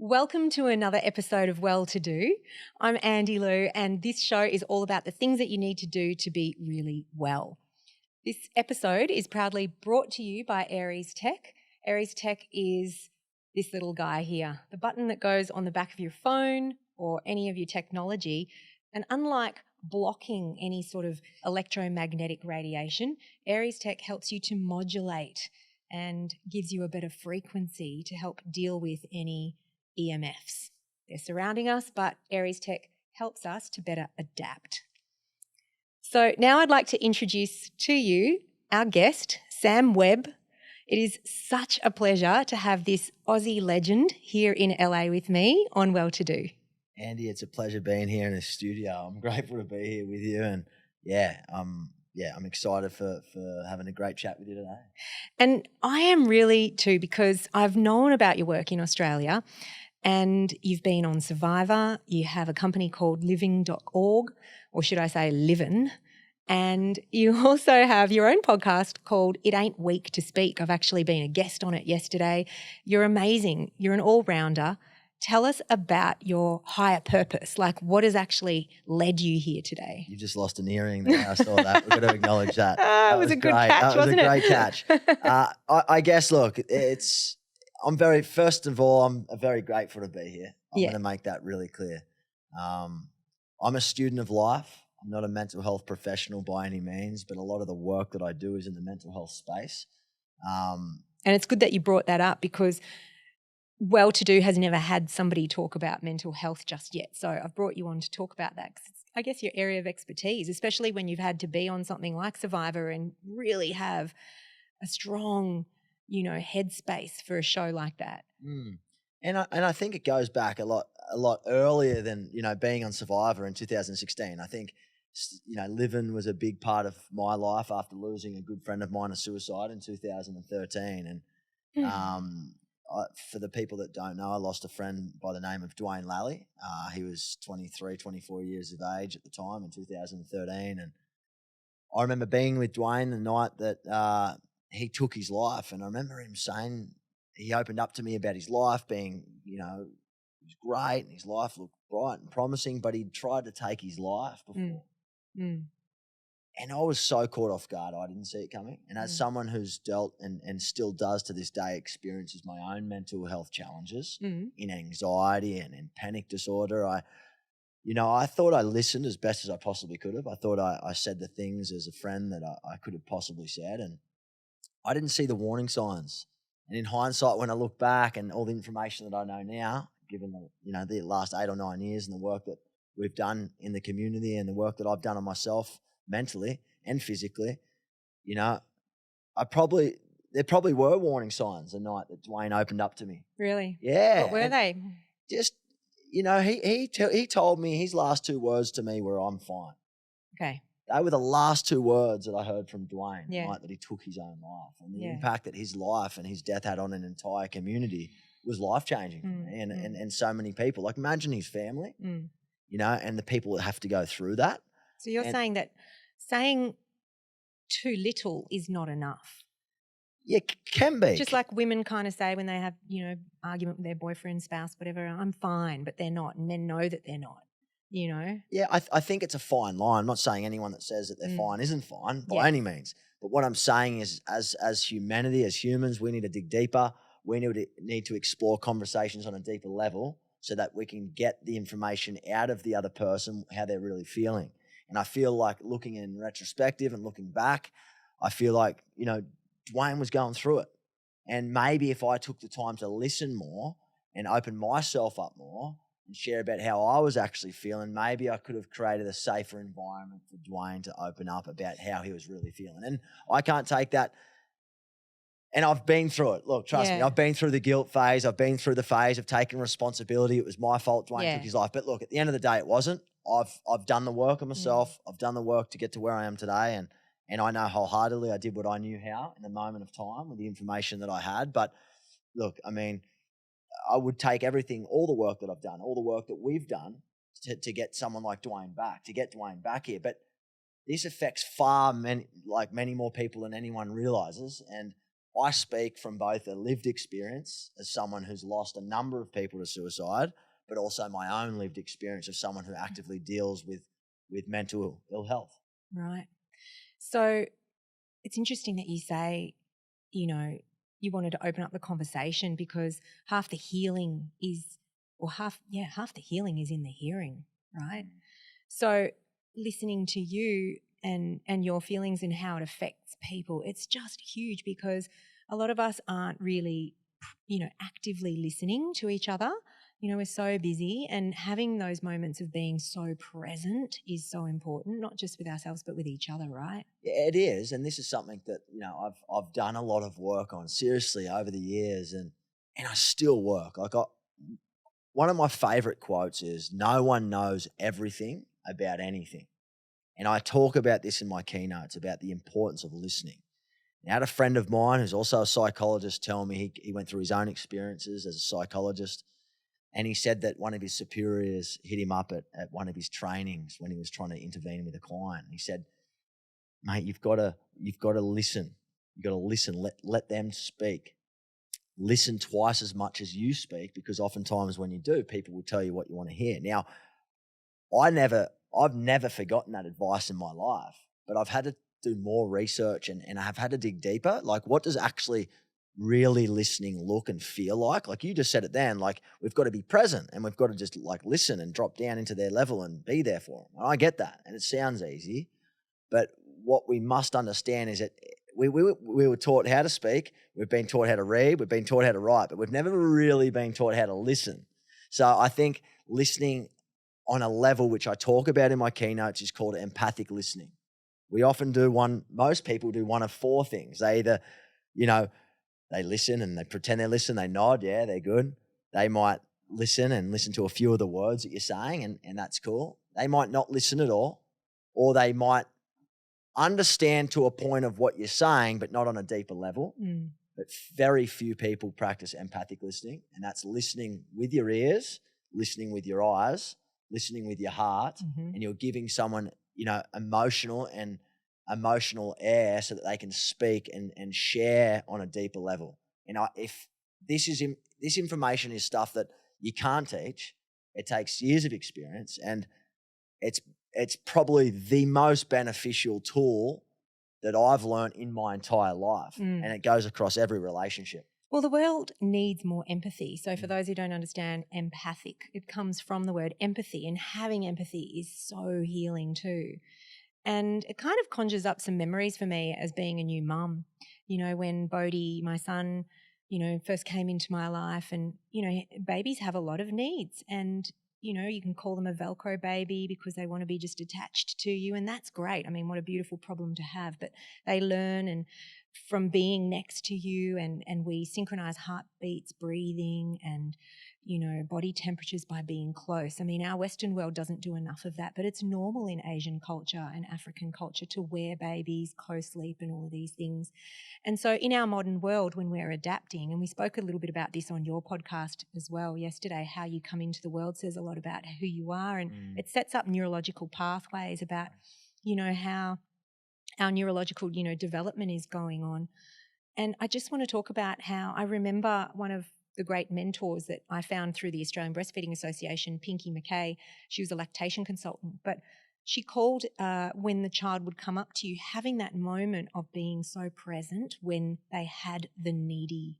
Welcome to another episode of Well to Do. I'm Andy Lou, and this show is all about the things that you need to do to be really well. This episode is proudly brought to you by Aries Tech. Aries Tech is this little guy here, the button that goes on the back of your phone or any of your technology. And unlike blocking any sort of electromagnetic radiation, Aries Tech helps you to modulate and gives you a better frequency to help deal with any EMFs. They're surrounding us, but Aries Tech helps us to better adapt. So now I'd like to introduce to you our guest, Sam Webb. It is such a pleasure to have this Aussie legend here in LA with me on Well to Do. Andy, it's a pleasure being here in the studio. I'm grateful to be here with you, and I'm excited for having a great chat with you today. And I am really too, because I've known about your work in Australia, and you've been on Survivor. You have a company called living.org, or should I say Livin'. And you also have your own podcast called It Ain't Weak to Speak. I've actually been a guest on it yesterday. You're amazing. You're an all-rounder. Tell us about your higher purpose. Like, what has actually led you here today? You just lost an earring there. I saw that. We've got to acknowledge that. It was a good great. catch, wasn't it? That was a great catch. I guess, look, I'm very grateful to be here. I'm going to make that really clear. I'm a student of life. I'm not a mental health professional by any means, but a lot of the work that I do is in the mental health space. And it's good that you brought that up, because Well to Do has never had somebody talk about mental health just yet. So I've brought you on to talk about that, because it's, I guess, your area of expertise, especially when you've had to be on something like Survivor and really have a strong, headspace for a show like that. And I think it goes back a lot earlier than, being on Survivor in 2016. I think, living was a big part of my life after losing a good friend of mine to suicide in 2013. And for the people that don't know, I lost a friend by the name of Dwayne Lally. He was 23, 24 years of age at the time in 2013. And I remember being with Dwayne the night that he took his life. And I remember him saying, he opened up to me about his life being, it was great and his life looked bright and promising, but he'd tried to take his life before. And I was so caught off guard, I didn't see it coming. And as someone who's dealt and still does to this day experiences my own mental health challenges in anxiety and in panic disorder, I thought I listened as best as I possibly could have. I thought I said the things as a friend that I could have possibly said, and I didn't see the warning signs. And in hindsight, when I look back and all the information that I know now, given the last 8 or 9 years and the work that we've done in the community and the work that I've done on myself mentally and physically, there probably were warning signs the night that Dwayne opened up to me. Really? Yeah. What were they? Just, he told me his last 2 words to me were, "I'm fine." Okay. They were the last 2 words that I heard from Dwayne the Yeah. night that he took his own life. And the impact that his life and his death had on an entire community was life-changing for me and so many people. Like, imagine his family, and the people that have to go through that. So you're saying that saying too little is not enough. Yeah, can be. Just like women kind of say when they have, argument with their boyfriend, spouse, whatever, "I'm fine," but they're not, and men know that they're not, Yeah, I think it's a fine line. I'm not saying anyone that says that they're fine isn't fine by any means. But what I'm saying is, as humanity, as humans, we need to dig deeper. We need to explore conversations on a deeper level so that we can get the information out of the other person, how they're really feeling. And I feel like, looking in retrospective and looking back, I feel like, Dwayne was going through it. And maybe if I took the time to listen more and open myself up more and share about how I was actually feeling, maybe I could have created a safer environment for Dwayne to open up about how he was really feeling. And I can't take that. And I've been through it. Look, trust me, I've been through the guilt phase. I've been through the phase of taking responsibility. It was my fault Dwayne took his life. But look, at the end of the day, it wasn't. I've done the work on myself. I've done the work to get to where I am today. And I know wholeheartedly I did what I knew how in the moment of time with the information that I had. But look, I mean, I would take everything, all the work that I've done, all the work that we've done to get someone like Dwayne back, to get Dwayne back here. But this affects many more people than anyone realizes. And I speak from both a lived experience as someone who's lost a number of people to suicide, but also my own lived experience of someone who actively deals with mental ill health. Right. So it's interesting that you say, you know, you wanted to open up the conversation because half the healing is in the hearing, right? So listening to you and your feelings and how it affects people, it's just huge because a lot of us aren't really, actively listening to each other. We're so busy, and having those moments of being so present is so important, not just with ourselves, but with each other, right? Yeah, it is, and this is something that I've done a lot of work on seriously over the years, and I still work. One of my favorite quotes is, "No one knows everything about anything," and I talk about this in my keynotes about the importance of listening. I had a friend of mine who's also a psychologist tell me he went through his own experiences as a psychologist. And he said that one of his superiors hit him up at one of his trainings when he was trying to intervene with a client. He said, "Mate, you've got to listen. You've got to listen. Let them speak. Listen twice as much as you speak, because oftentimes when you do, people will tell you what you want to hear." Now, I've never forgotten that advice in my life, but I've had to do more research and I have had to dig deeper. Like, what does actually really listening look and feel like? Like you just said it then, like we've got to be present and we've got to just like listen and drop down into their level and be there for them. And I get that. And it sounds easy, but what we must understand is that we were taught how to speak. We've been taught how to read. We've been taught how to write, but we've never really been taught how to listen. So I think listening on a level which I talk about in my keynotes is called empathic listening. We often most people do one of four things. They either, they listen and they pretend they listen, they nod, yeah, they're good. They might listen and listen to a few of the words that you're saying, and that's cool. They might not listen at all, or they might understand to a point of what you're saying, but not on a deeper level. But very few people practice empathic listening, and that's listening with your ears, listening with your eyes, listening with your heart, and you're giving someone, emotional air so that they can speak and share on a deeper level. If this information is stuff that you can't teach, it takes years of experience, and it's probably the most beneficial tool that I've learned in my entire life, and it goes across every relationship. Well, the world needs more empathy. So for those who don't understand empathic, it comes from the word empathy, and having empathy is so healing too. And it kind of conjures up some memories for me as being a new mum. When Bodhi, my son, first came into my life, and, babies have a lot of needs, and, you can call them a Velcro baby because they want to be just attached to you. And that's great. I mean, what a beautiful problem to have, but they learn and from being next to you, and we synchronize heartbeats, breathing, and body temperatures by being close. I mean, our Western world doesn't do enough of that, but it's normal in Asian culture and African culture to wear babies, co-sleep, and all of these things. And so in our modern world, when we're adapting, and we spoke a little bit about this on your podcast as well yesterday, how you come into the world says a lot about who you are, and it sets up neurological pathways about, how our neurological, development is going on. And I just want to talk about how I remember one of the great mentors that I found through the Australian Breastfeeding Association, Pinky McKay. She was a lactation consultant, but she called when the child would come up to you, having that moment of being so present when they had the needy,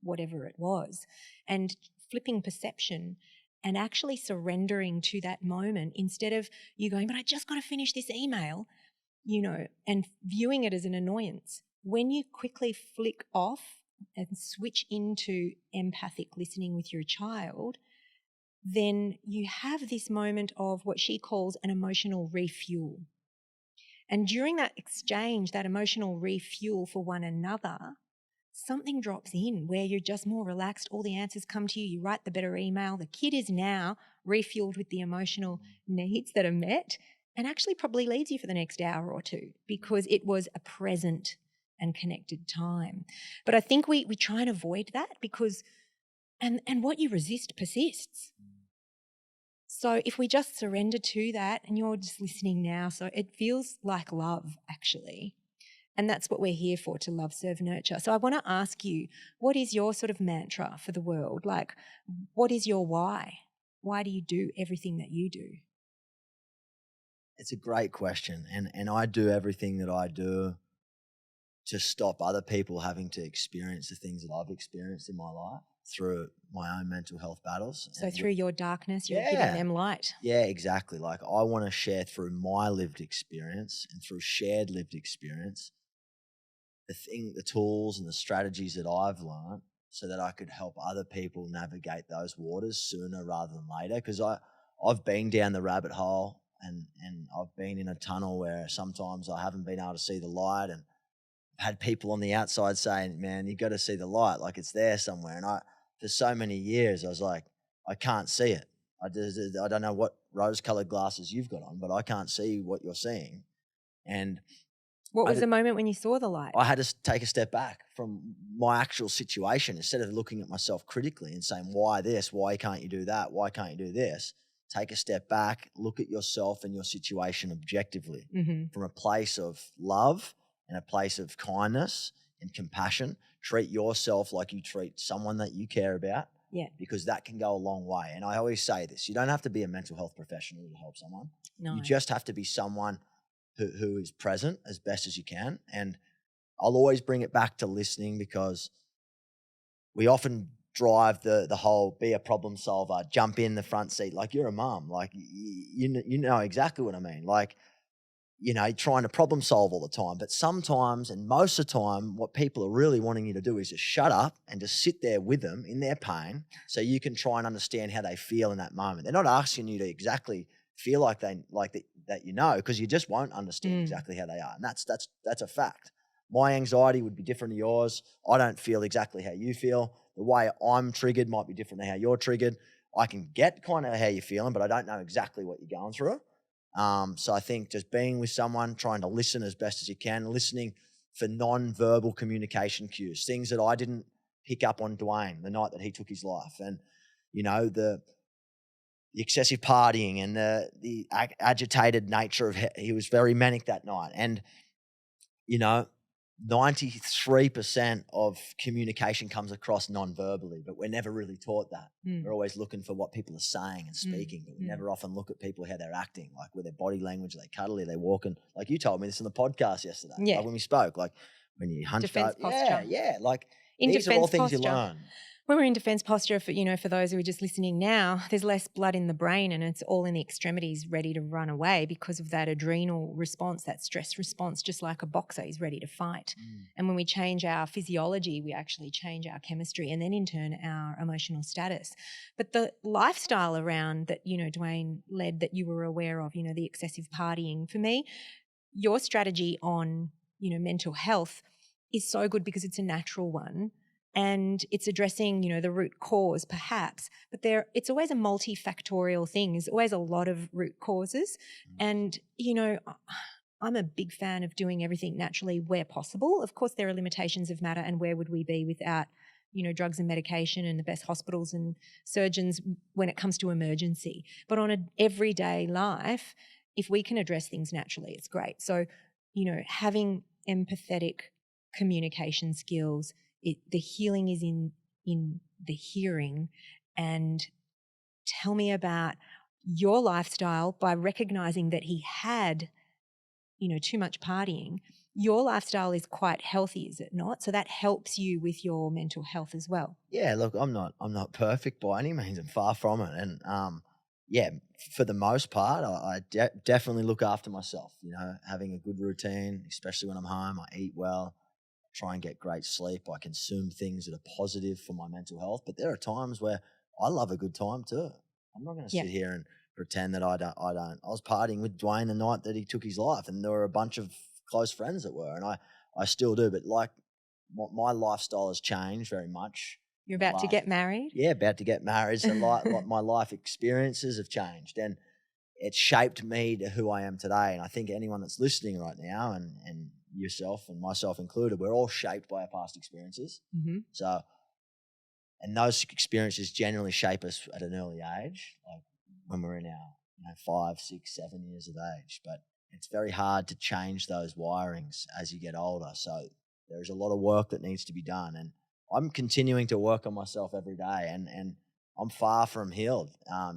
whatever it was, and flipping perception and actually surrendering to that moment instead of you going, but I just got to finish this email, and viewing it as an annoyance. When you quickly flick off and switch into empathic listening with your child, then you have this moment of what she calls an emotional refuel. And during that exchange, that emotional refuel for one another, something drops in where you're just more relaxed. All the answers come to you. You write the better email. The kid is now refueled with the emotional needs that are met, and actually probably leads you for the next hour or two because it was a present and connected time. But I think we try and avoid that because, and what you resist persists. So if we just surrender to that, and you're just listening now, so it feels like love actually. And that's what we're here for, to love, serve, nurture. So I want to ask you, what is your sort of mantra for the world? Like, what is your why? Why do you do everything that you do? It's a great question. And I do everything that I do to stop other people having to experience the things that I've experienced in my life through my own mental health battles. So through your darkness, you're giving them light. Yeah, exactly. Like, I want to share through my lived experience and through shared lived experience the tools and the strategies that I've learned so that I could help other people navigate those waters sooner rather than later. Because I've been down the rabbit hole and I've been in a tunnel where sometimes I haven't been able to see the light, and had people on the outside saying, man, you got to see the light, like it's there somewhere. And for so many years, I was like, I can't see it. I don't know what rose-colored glasses you've got on, but I can't see what you're seeing. And what was the moment when you saw the light? I had to take a step back from my actual situation. Instead of looking at myself critically and saying, why this? Why can't you do that? Why can't you do this? Take a step back, look at yourself and your situation objectively from a place of love and a place of kindness and compassion. Treat yourself like you treat someone that you care about. Yeah. Because that can go a long way. And I always say this, you don't have to be a mental health professional to help someone. No. You just have to be someone who is present as best as you can. And I'll always bring it back to listening, because we often drive the whole be a problem solver, jump in the front seat. Like, you're a mum. Like, you know exactly what I mean. Like, you know, trying to problem solve all the time. But sometimes, and most of the time, what people are really wanting you to do is just shut up and just sit there with them in their pain so you can try and understand how they feel in that moment. They're not asking you to exactly feel like that you know, because you just won't understand exactly how they are. And that's a fact. My anxiety would be different to yours. I don't feel exactly how you feel. The way I'm triggered might be different than how you're triggered. I can get kind of how you're feeling, but I don't know exactly what you're going through. So I think just being with someone, trying to listen as best as you can, listening for non-verbal communication cues, things that I didn't pick up on Dwayne the night that he took his life. And, you know, the excessive partying and the agitated nature of he was very manic that night. And, you know, 93% of communication comes across non-verbally, but we're never really taught that. We're always looking for what people are saying and speaking, but we never often look at people, how they're acting, like with their body language, are they cuddly, are they walking? Like you told me this on the podcast yesterday, like when we spoke, like when you hunched defense up. posture. Yeah, like in these are all things posture, you learn. When we're in defense posture, for those who are just listening now, there's less blood in the brain and it's all in the extremities ready to run away because of that adrenal response, that stress response, just like a boxer is ready to fight. And when we change our physiology, we actually change our chemistry and then in turn our emotional status. But the lifestyle around that, Dwayne led, that you were aware of, the excessive partying, for me, your strategy on, mental health is so good because it's a natural one. And it's addressing, the root cause perhaps, but it's always a multifactorial thing. There's always a lot of root causes. And, I'm a big fan of doing everything naturally where possible. Of course, there are limitations of matter, and where would we be without, drugs and medication and the best hospitals and surgeons when it comes to emergency. But on an everyday life, if we can address things naturally, it's great. So, having empathetic communication skills, the healing is in the hearing. And tell me about your lifestyle. By recognizing that he had, too much partying, your lifestyle is quite healthy, is it not? So that helps you with your mental health as well. Yeah, look, I'm not perfect by any means. I'm far from it. And yeah, for the most part, I definitely look after myself, having a good routine, especially when I'm home. I eat well, try and get great sleep. I consume things that are positive for my mental health. But there are times where I love a good time too. I'm not going to sit here and pretend that I don't. I was partying with Dwayne the night that he took his life, and there were a bunch of close friends that were, and I still do. But like, my lifestyle has changed very much. You're about to get married? Yeah, about to get married. So my life experiences have changed, and it's shaped me to who I am today. And I think anyone that's listening right now, and yourself and myself included, we're all shaped by our past experiences. So, and those experiences generally shape us at an early age, like when we're in our 5, 6, 7 years of age. But it's very hard to change those wirings as you get older. So there's a lot of work that needs to be done. And I'm continuing to work on myself every day. And I'm far from healed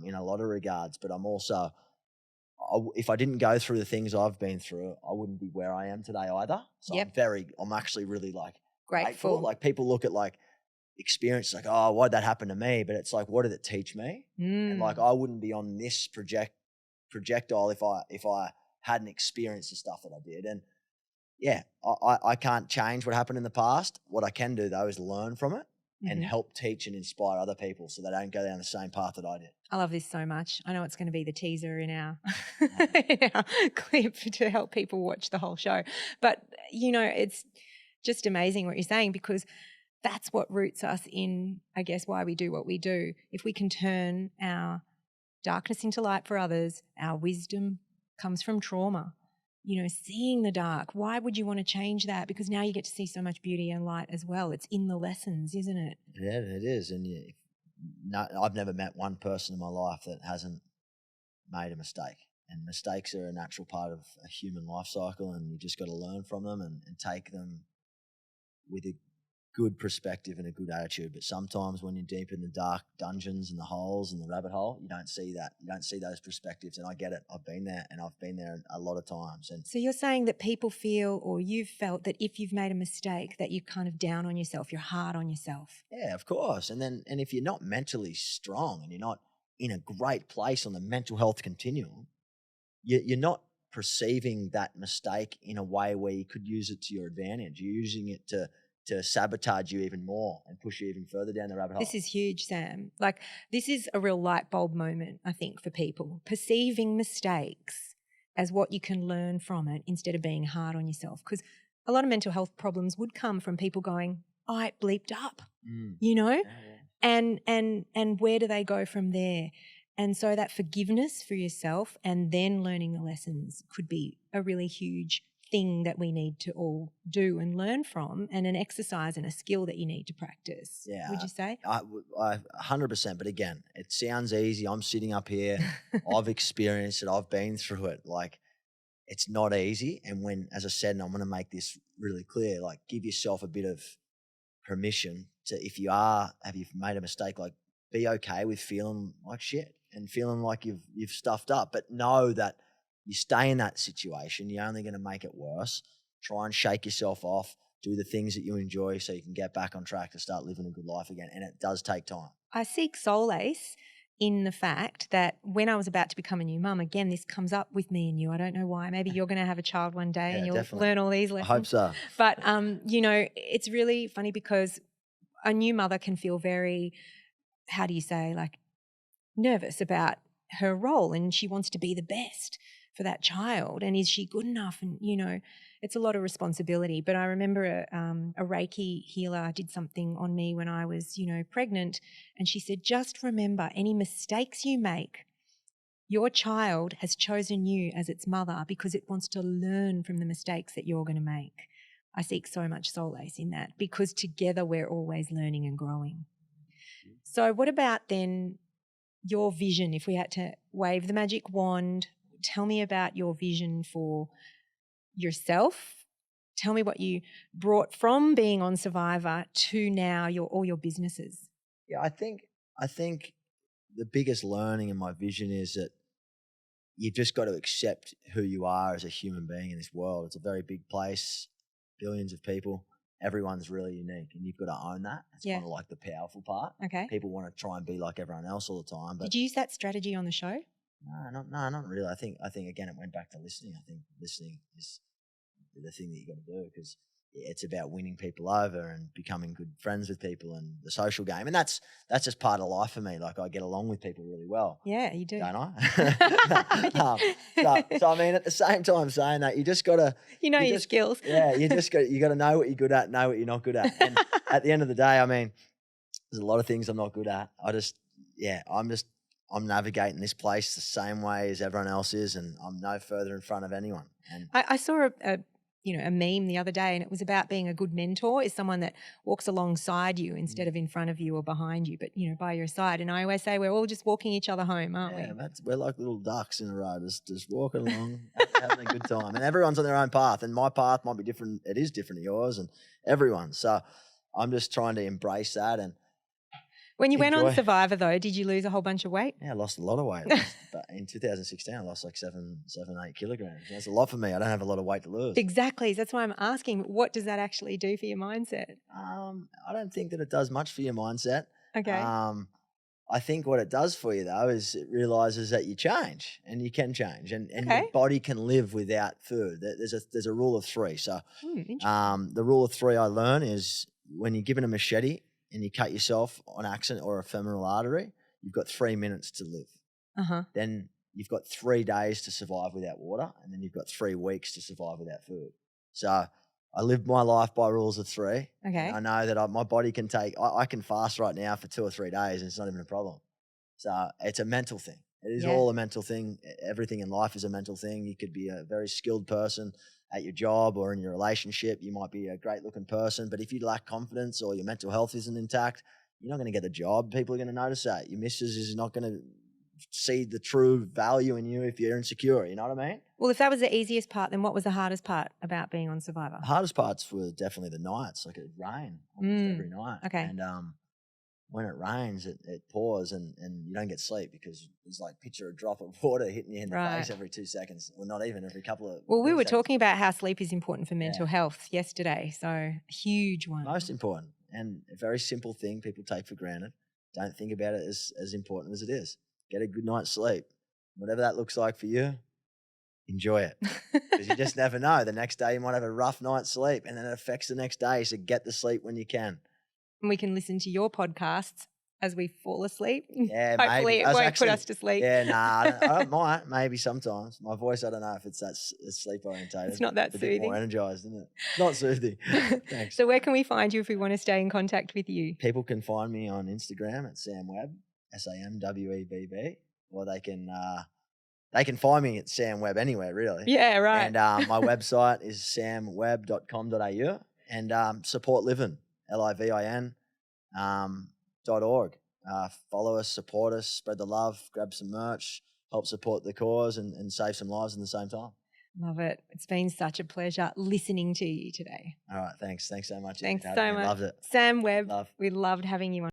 in a lot of regards, but I'm also, if I didn't go through the things I've been through, I wouldn't be where I am today either. So Yep. I'm actually really like Grateful. Like people look at like experience like, oh, why'd that happen to me? But it's like, what did it teach me? And like, I wouldn't be on this projectile if I hadn't experienced the stuff that I did. And yeah, I can't change what happened in the past. What I can do though is learn from it and help teach and inspire other people so they don't go down the same path that I did. I love this so much. I know it's going to be the teaser in our, in our clip to help people watch the whole show. But, you know, it's just amazing what you're saying, because that's what roots us in, I guess, why we do what we do. If we can turn our darkness into light for others, our wisdom comes from trauma. You know, seeing the dark, why would you want to change that? Because now you get to see so much beauty and light as well. It's in the lessons, isn't it? Yeah, it is. And I've never met one person in my life that hasn't made a mistake. And mistakes are a natural part of a human life cycle, and you just got to learn from them and take them with a good perspective and a good attitude. But sometimes when you're deep in the dark dungeons and the holes and the rabbit hole, you don't see that. You don't see those perspectives. And I get it. I've been there, and I've been there a lot of times. And so you're saying that people feel, or you've felt, that if you've made a mistake that you're kind of down on yourself, you're hard on yourself. Yeah, of course. And if you're not mentally strong and you're not in a great place on the mental health continuum, you're not perceiving that mistake in a way where you could use it to your advantage. You're using it to sabotage you even more and push you even further down the rabbit hole. This is huge, Sam. Like, this is a real light bulb moment, I think, for people. Perceiving mistakes as what you can learn from it instead of being hard on yourself. Because a lot of mental health problems would come from people going, I bleeped up, you know? Yeah. And where do they go from there? And so that forgiveness for yourself and then learning the lessons could be a really huge thing that we need to all do and learn from, and an exercise and a skill that you need to practice. Yeah, would you say? I 100%. But again, it sounds easy. I'm sitting up here. I've experienced it. I've been through it. Like, it's not easy. And when, as I said, and I'm going to make this really clear, like, give yourself a bit of permission to, if you've made a mistake, like, be okay with feeling like shit and feeling like you've stuffed up, but know that you stay in that situation, you're only going to make it worse. Try and shake yourself off. Do the things that you enjoy so you can get back on track to start living a good life again. And it does take time. I seek solace in the fact that when I was about to become a new mum, again, this comes up with me and you. I don't know why. Maybe you're going to have a child one day and you'll definitely learn all these lessons. I hope so. But, you know, it's really funny because a new mother can feel very, how do you say, like, nervous about her role, and she wants to be the best for that child, and is she good enough? And, you know, it's a lot of responsibility. But I remember a Reiki healer did something on me when I was, you know, pregnant, and she said, just remember, any mistakes you make, your child has chosen you as its mother because it wants to learn from the mistakes that you're going to make. I seek so much solace in that, because together we're always learning and growing. So what about then your vision? If we had to wave the magic wand, tell me about your vision for yourself. Tell me what you brought from being on Survivor to now all your businesses. Yeah, I think the biggest learning in my vision is that you've just got to accept who you are as a human being in this world. It's a very big place, billions of people. Everyone's really unique, and you've got to own that. It's kind of like the powerful part. Okay. People want to try and be like everyone else all the time. But did you use that strategy on the show? No, not really. I think again, it went back to listening. I think listening is the thing that you got to do, because it's about winning people over and becoming good friends with people and the social game. And that's just part of life for me. Like, I get along with people really well. Yeah, you do. Don't I? So I mean, at the same time saying that, you just got to... your skills. Yeah, you got to know what you're good at, know what you're not good at. And at the end of the day, I mean, there's a lot of things I'm not good at. I'm navigating this place the same way as everyone else is, and I'm no further in front of anyone. And I saw a meme the other day, and it was about being a good mentor is someone that walks alongside you instead of in front of you or behind you, but, by your side. And I always say we're all just walking each other home, aren't we? Yeah, we're like little ducks in a row, just walking along, having a good time. And everyone's on their own path, and my path might be different. It is different to yours and everyone's. So I'm just trying to embrace that. And when you went on enjoy. Survivor, though, did you lose a whole bunch of weight? Yeah, I lost a lot of weight. But in 2016, I lost like 8 kilograms. That's a lot for me. I don't have a lot of weight to lose. Exactly. That's why I'm asking, what does that actually do for your mindset? I don't think that it does much for your mindset. Okay. I think what it does for you, though, is it realizes that you change and you can change, and Okay. your body can live without food. There's a rule of three. So Interesting. the rule of three I learn is when you're given a machete and you cut yourself on accident or a femoral artery, you've got 3 minutes to live. Uh-huh. Then you've got 3 days to survive without water, and then you've got 3 weeks to survive without food. So I live my life by rules of three. Okay. I know that my body can I can fast right now for 2 or 3 days, and it's not even a problem. So it's a mental thing. It is all a mental thing. Everything in life is a mental thing. You could be a very skilled person at your job or in your relationship. You might be a great looking person, but if you lack confidence or your mental health isn't intact, you're not going to get the job. People are going to notice that. Your missus is not going to see the true value in you if you're insecure. You know what I mean? Well, if that was the easiest part, then what was the hardest part about being on Survivor? The hardest parts were definitely the nights. Like, it rained almost every night. Okay. And when it rains, it pours and you don't get sleep because it's like picture a drop of water hitting you in the face every 2 seconds, or not even every couple of. Well, we were seconds. talking about how sleep is important for mental health yesterday, so a huge one. Most important, and a very simple thing people take for granted. Don't think about it as important as it is. Get a good night's sleep. Whatever that looks like for you, enjoy it. Because you just never know. The next day you might have a rough night's sleep, and then it affects the next day. So get the sleep when you can. And we can listen to your podcasts as we fall asleep. Yeah, Hopefully maybe. it won't put us to sleep. Yeah, nah, I might. Maybe sometimes. My voice, I don't know if it's that sleep orientated. It's not that it's a soothing. bit more energized, isn't it? It's not soothing. Thanks. So where can we find you if we want to stay in contact with you? People can find me on Instagram at Sam Webb, SAMWEBB, or they can find me at Sam Webb anywhere, really. Yeah, right. And my website is samwebb.com.au, and Support Living, LIVIN, .org. Follow us, support us, spread the love, grab some merch, help support the cause and save some lives in the same time. Love it. It's been such a pleasure listening to you today. All right, thanks. Thanks so much. Thanks so much. Loved it. Sam Webb, Love. we loved having you on.